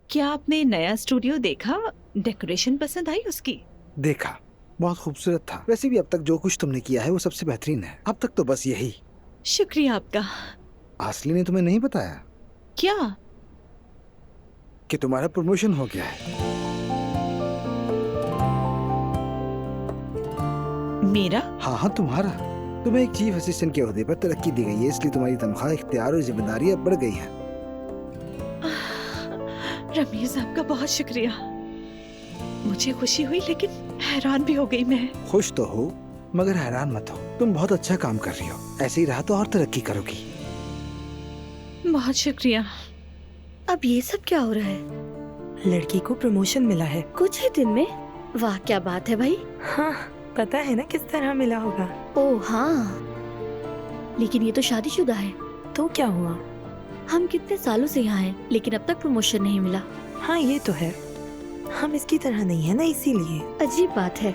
क्या आपने नया स्टूडियो देखा? डेकोरेशन पसंद आई उसकी? देखा, बहुत खूबसूरत था। वैसे भी अब तक जो कुछ तुमने किया है वो सबसे बेहतरीन है। अब तक तो बस यही। शुक्रिया आपका। आसली ने तुम्हें नहीं बताया क्या? कि तुम्हारा प्रमोशन हो गया है? मेरा? हाँ हाँ, तुम्हारा। तुम्हें एक चीफ असिस्टेंट के ओहदे पर तरक्की दी गई है, इसलिए तुम्हारी तनख्वाह, इख्तियार और जिम्मेदारियां बढ़ गई हैं। रमीज साहब का बहुत शुक्रिया। मुझे खुशी हुई लेकिन हैरान भी हो गई मैं। खुश तो हो मगर हैरान मत हो। तुम बहुत अच्छा काम कर रही हो, ऐसे ही रहा तो और तरक्की करोगी। बहुत शुक्रिया। अब ये सब क्या हो रहा है? लड़की को प्रमोशन मिला है। कुछ ही दिन में? वाह क्या बात है भाई। हाँ, पता है ना किस तरह मिला होगा। ओह हाँ, लेकिन ये तो शादीशुदा है। तो क्या हुआ? हम कितने सालों से यहाँ हैं, लेकिन अब तक प्रमोशन नहीं मिला। हाँ ये तो है, हम इसकी तरह नहीं है ना, इसीलिए। अजीब बात है।